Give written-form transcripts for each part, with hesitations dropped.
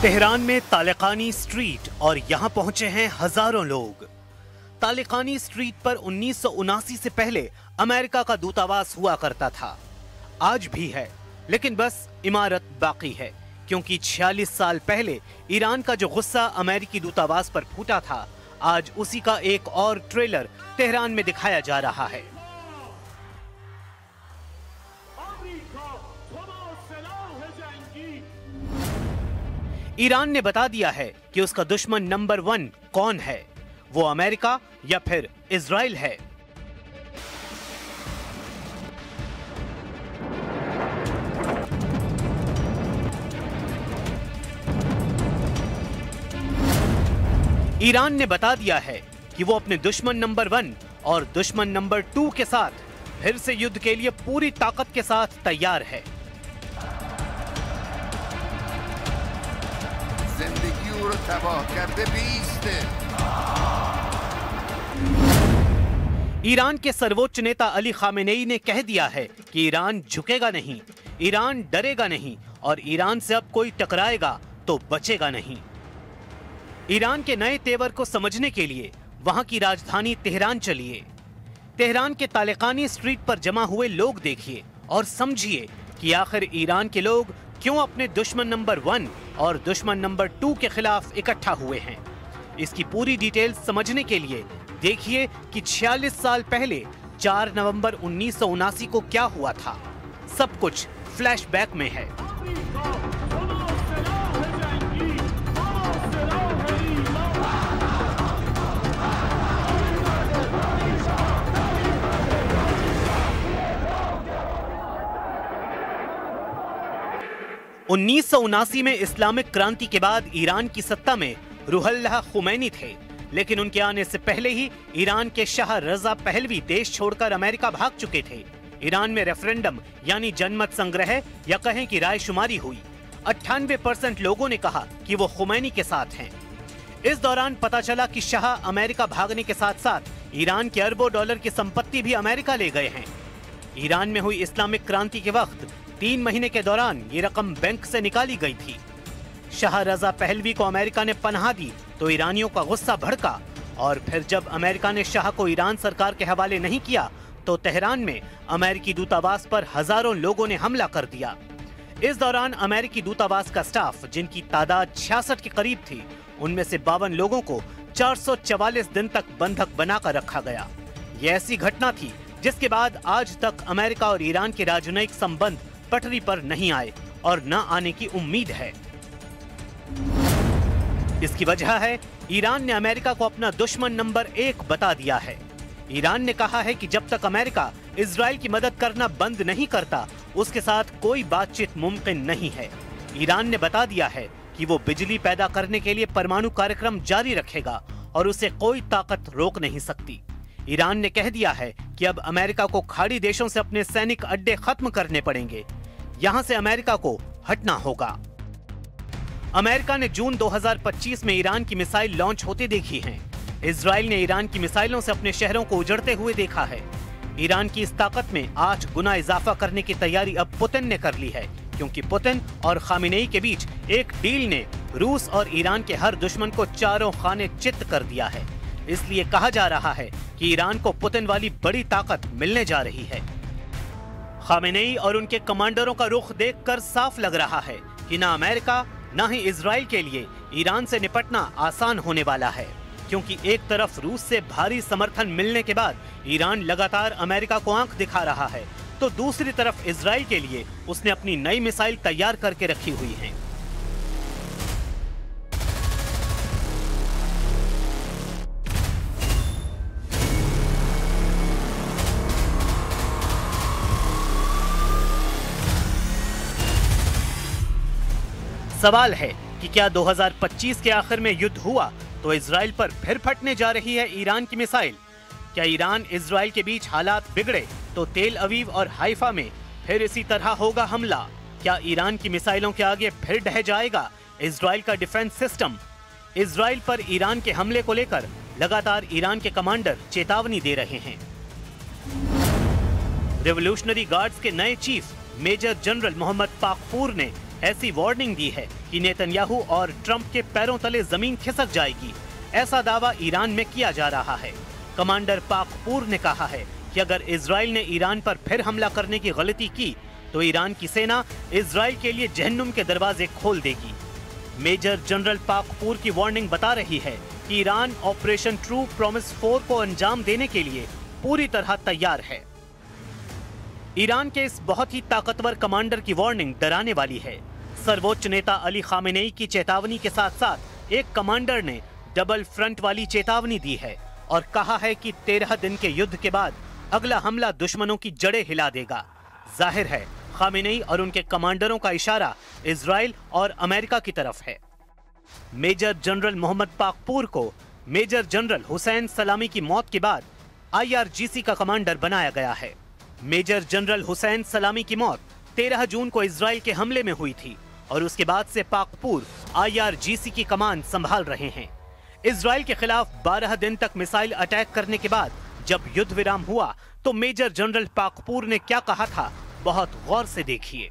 Tehran में तालिकानी street और यहां पहुंचे हैं हजारों लोग। तालिकानी स्ट्रीट पर 1979 से पहले अमेरिका का दूतावास हुआ करता था। आज भी है, लेकिन बस इमारत बाकी है, क्योंकि 46 साल पहले ईरान का जो गुस्सा अमेरिकी दूतावास पर फूटा था, आज उसी का एक और ट्रेलर तेहरान में दिखाया जा रहा है। ईरान ने बता दिया है कि उसका दुश्मन नंबर 1 कौन है, वो अमेरिका या फिर इजराइल है। ईरान ने बता दिया है कि वो अपने दुश्मन नंबर 1 और दुश्मन नंबर 2 के साथ फिर से युद्ध के लिए पूरी ताकत के साथ तैयार है। ईरान के सर्वोच्च नेता अली खामेनेई ने कह दिया है कि ईरान झुकेगा नहीं, ईरान डरेगा नहीं और ईरान से अब कोई टकराएगा तो बचेगा नहीं। ईरान के नए तेवर को समझने के लिए वहां की राजधानी तेहरान चलिए। तेहरान के तालिकानी स्ट्रीट पर जमा हुए लोग देखिए और समझिए कि आखिर ईरान के लोग क्यों अपने दुश्मन नंबर 1 और दुश्मन नंबर 2 के खिलाफ इकट्ठा हुए हैं। इसकी पूरी डिटेल समझने के लिए देखिए कि 46 साल पहले 4 नवंबर 1979 को क्या हुआ था। सब कुछ फ्लैशबैक में है। उन्नीस में इस्लामिक क्रांति के बाद ईरान की सत्ता में रुहुल्लाह खुमैनी थे, लेकिन उनके आने से पहले ही ईरान के शाह रजा पहलवी देश छोड़कर अमेरिका भाग चुके थे। ईरान में रेफरेंडम यानी जनमत संग्रह या कहें कि रायशुमारी हुई। 98% लोगों ने कहा कि वो खुमैनी के साथ हैं। इस दौरान पता चला कि शाह अमेरिका भागने के साथ साथ ईरान के अरबों डॉलर की संपत्ति भी अमेरिका ले गए हैं। ईरान में हुई इस्लामिक क्रांति के वक्त 3 महीने के दौरान ये रकम बैंक से निकाली गई थी। शाह रजा पहलवी को अमेरिका ने पनाह दी तो ईरानियों का गुस्सा भड़का और फिर जब अमेरिका ने शाह को ईरान सरकार के हवाले नहीं किया तो तेहरान में अमेरिकी दूतावास पर हजारों लोगों ने हमला कर दिया। इस दौरान अमेरिकी दूतावास का स्टाफ, जिनकी तादाद 66 के करीब थी, उनमें से 52 लोगों को 444 दिन तक बंधक बनाकर रखा गया। ये ऐसी घटना थी जिसके बाद आज तक अमेरिका और ईरान के राजनयिक संबंध पटरी पर नहीं आए और न आने की उम्मीद है। इसकी वजह है ईरान ने अमेरिका को अपना दुश्मन नंबर 1 बता दिया है। ईरान ने कहा है कि जब तक अमेरिका इजराइल की मदद करना बंद नहीं करता, उसके साथ कोई बातचीत मुमकिन नहीं है। ईरान ने बता दिया है कि वो बिजली पैदा करने के लिए परमाणु कार्यक्रम जारी रखेगा और उसे कोई ताकत रोक नहीं सकती। ईरान ने कह दिया है कि अब अमेरिका को खाड़ी देशों से अपने सैनिक अड्डे खत्म करने पड़ेंगे। यहां से अमेरिका को हटना होगा। अमेरिका ने जून 2025 में ईरान की मिसाइल लॉन्च होते देखी हैं। इजराइल ने ईरान की मिसाइलों से अपने शहरों को उजड़ते हुए देखा है। ईरान की इस ताकत में 8 गुना इजाफा करने की तैयारी अब पुतिन ने कर ली है, क्योंकि पुतिन और खामेनेई के बीच एक डील ने रूस और ईरान के हर दुश्मन को चारों खाने चित्त कर दिया है। इसलिए कहा जा रहा है कि ईरान को पुतिन वाली बड़ी ताकत मिलने जा रही है। खामेनेई और उनके कमांडरों का रुख देखकर साफ लग रहा है कि न अमेरिका न ही इजराइल के लिए ईरान से निपटना आसान होने वाला है, क्योंकि एक तरफ रूस से भारी समर्थन मिलने के बाद ईरान लगातार अमेरिका को आंख दिखा रहा है, तो दूसरी तरफ इजराइल के लिए उसने अपनी नई मिसाइल तैयार करके रखी हुई है। सवाल है कि क्या 2025 के आखिर में युद्ध हुआ तो इजराइल पर फिर फटने जा रही है ईरान की मिसाइल? क्या ईरान इजराइल के बीच हालात बिगड़े तो तेल अवीव और हाइफा में फिर इसी तरह होगा हमला? क्या ईरान की मिसाइलों के आगे फिर ढह जाएगा इजराइल का डिफेंस सिस्टम? इजराइल पर ईरान के हमले को लेकर लगातार ईरान के कमांडर चेतावनी दे रहे हैं। रेवोल्यूशनरी गार्ड्स के नए चीफ मेजर जनरल मोहम्मद पाकफूर ने ऐसी वार्निंग दी है कि नेतन्याहू और ट्रंप के पैरों तले जमीन खिसक जाएगी। ऐसा दावा ईरान में किया जा रहा है। कमांडर पाकपूर ने कहा है कि अगर इजराइल ने ईरान पर फिर हमला करने की गलती की तो ईरान की सेना इजराइल के लिए जहन्नुम के दरवाजे खोल देगी। मेजर जनरल पाकपूर की वार्निंग बता रही है कि ईरान ऑपरेशन ट्रू प्रॉमिस 4 को अंजाम देने के लिए पूरी तरह तैयार है। ईरान के इस बहुत ही ताकतवर कमांडर की वार्निंग डराने वाली है। सर्वोच्च नेता अली खामेनेई की चेतावनी के साथ साथ एक कमांडर ने डबल फ्रंट वाली चेतावनी दी है और कहा है कि 13 दिन के युद्ध के बाद अगला हमला दुश्मनों की जड़ें हिला देगा। जाहिर है खामेनेई और उनके कमांडरों का इशारा इजराइल और अमेरिका की तरफ है। मेजर जनरल मोहम्मद पाकपूर को मेजर जनरल हुसैन सलामी की मौत के बाद IRGC का कमांडर बनाया गया है। मेजर जनरल हुसैन सलामी की मौत 13 जून को इजराइल के हमले में हुई थी और उसके बाद से पाकपूर IRGC की कमान संभाल रहे हैं। इजराइल के खिलाफ 12 दिन तक मिसाइल अटैक करने के बाद जब युद्ध विराम हुआ तो मेजर जनरल पाकपूर ने क्या कहा था, बहुत गौर से देखिए।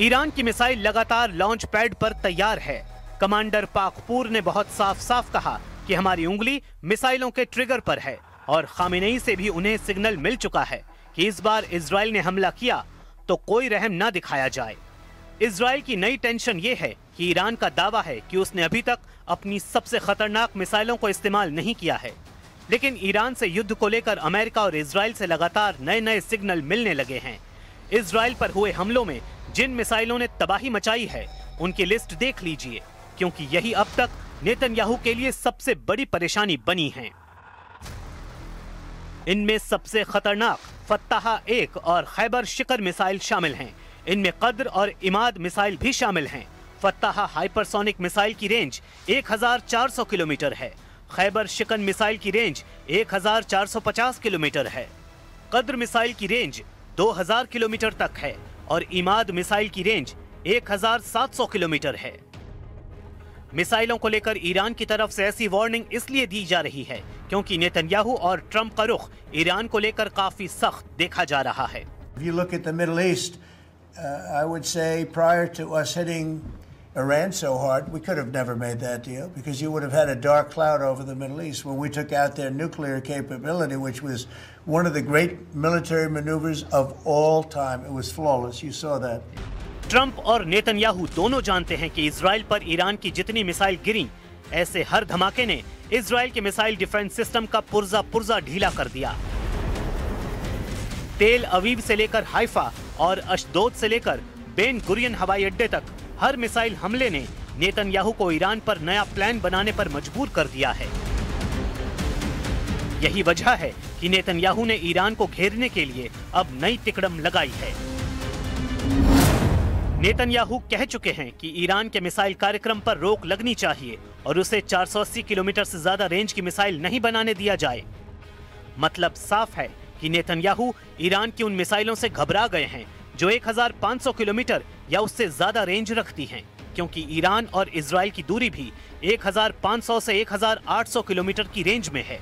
ईरान की मिसाइल लगातार लॉन्च पैड पर तैयार है। कमांडर पाकपूर ने बहुत साफ साफ कहा कि हमारी उंगली मिसाइलों के ट्रिगर पर है और खामेनेई से भी उन्हें सिग्नल मिल चुका है कि इस बार इजराइल ने हमला किया तो कोई रहम न दिखाया जाए। इजराइल की नई टेंशन ये है कि ईरान का दावा है कि उसने अभी तक अपनी सबसे खतरनाक मिसाइलों को इस्तेमाल नहीं किया है, लेकिन ईरान से युद्ध को लेकर अमेरिका और इजराइल से लगातार नए नए सिग्नल मिलने लगे हैं। इजराइल पर हुए हमलों में जिन मिसाइलों ने तबाही मचाई है उनकी लिस्ट देख लीजिए, क्योंकि यही अब तक नेतन्याहू के लिए सबसे बड़ी परेशानी बनी है। इनमें सबसे खतरनाक फत्ताह-1 और खैबर शिकर मिसाइल शामिल हैं। इनमें कद्र और इमाद मिसाइल भी शामिल हैं। फत्ताह हाइपरसोनिक मिसाइल की रेंज 1400 किलोमीटर है। खैबर शिकन मिसाइल की रेंज 1450 किलोमीटर है। कद्र मिसाइल की रेंज 2000 किलोमीटर तक है और इमाद मिसाइल की रेंज 1700 किलोमीटर है। मिसाइलों को लेकर ईरान की तरफ से ऐसी वार्निंग इसलिए दी जा रही है क्योंकि नेतन्याहू और ट्रंप का रुख ईरान को लेकर काफी सख्त देखा जा रहा है। If you look at the Middle East, I would say prior to us hitting Iran so hard, we could have never made that deal because you would have had a dark cloud over the Middle East when we took out their nuclear capability, which was one of the great military maneuvers of all time. It was flawless. You saw that. Trump और Netanyahu दोनों जानते हैं कि Israel पर Iran की जितनी missile गिरी, ऐसे हर धमाके ने इजराइल के मिसाइल डिफेंस सिस्टम का पुर्जा ढीला कर दिया। तेल अवीव से लेकर हाइफा और अशदोद से लेकर बेन गुरियन हवाई अड्डे तक हर मिसाइल हमले ने नेतन्याहू को ईरान पर नया प्लान बनाने पर मजबूर कर दिया है। यही वजह है कि नेतन्याहू ने ईरान को घेरने के लिए अब नई तिकड़म लगाई है। नेतन्याहू कह चुके हैं कि ईरान के मिसाइल कार्यक्रम पर रोक लगनी चाहिए और उसे 480 किलोमीटर से ज्यादा रेंज की मिसाइल नहीं बनाने दिया जाए। मतलब साफ है कि नेतन्याहू ईरान की उन मिसाइलों से घबरा गए हैं जो 1500 किलोमीटर या उससे ज्यादा रेंज रखती हैं, क्योंकि ईरान और इजराइल की दूरी भी 1500 से 1800 किलोमीटर की रेंज में है।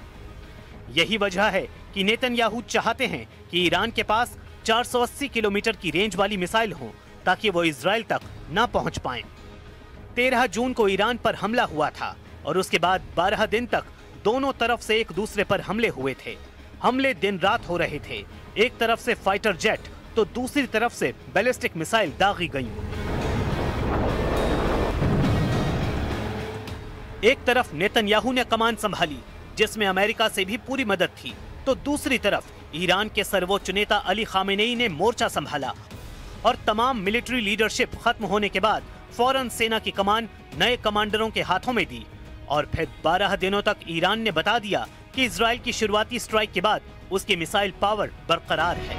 यही वजह है कि नेतन्याहू चाहते हैं कि ईरान के पास 480 किलोमीटर की रेंज वाली मिसाइल हो ताकि वो इजराइल तक न पहुंच पाएं। 13 जून को ईरान पर हमला हुआ था और उसके बाद 12 दिन तक दोनों तरफ से एक दूसरे पर हमले हुए थे। हमले दिन रात हो रहे थे। एक तरफ से फाइटर जेट तो दूसरी तरफ से बैलिस्टिक मिसाइल दागी गईं। एक तरफ नेतन्याहू ने कमान संभाली जिसमें अमेरिका से भी पूरी मदद थी, तो दूसरी तरफ ईरान के सर्वोच्च नेता अली खामेनेई ने मोर्चा संभाला और तमाम मिलिट्री लीडरशिप खत्म होने के बाद फौरन सेना की कमान नए कमांडरों के हाथों में दी और फिर 12 दिनों तक ईरान ने बता दिया कि इजराइल की शुरुआती स्ट्राइक के बाद उसकी मिसाइल पावर बरकरार है।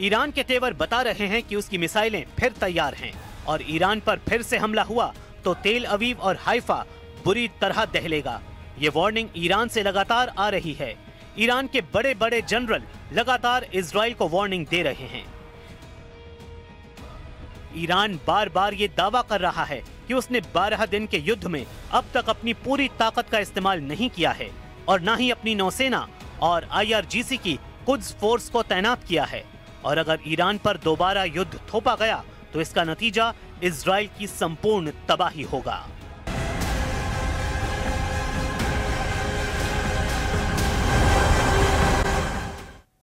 ईरान के तेवर बता रहे हैं कि उसकी मिसाइलें फिर तैयार हैं और ईरान पर फिर से हमला हुआ तो तेल अवीव और हाइफा बुरी तरह दहलेगा। ये वार्निंग ईरान से लगातार आ रही है। ईरान के बड़े बड़े जनरल लगातार इजराइल को वार्निंग दे रहे हैं। ईरान बार बार ये दावा कर रहा है कि उसने 12 दिन के युद्ध में अब तक अपनी पूरी ताकत का इस्तेमाल नहीं किया है और न ही अपनी नौसेना और IRGC की कुद्स फोर्स को तैनात किया है। और अगर ईरान पर दोबारा युद्ध थोपा गया तो इसका नतीजा इजराइल की संपूर्ण तबाही होगा।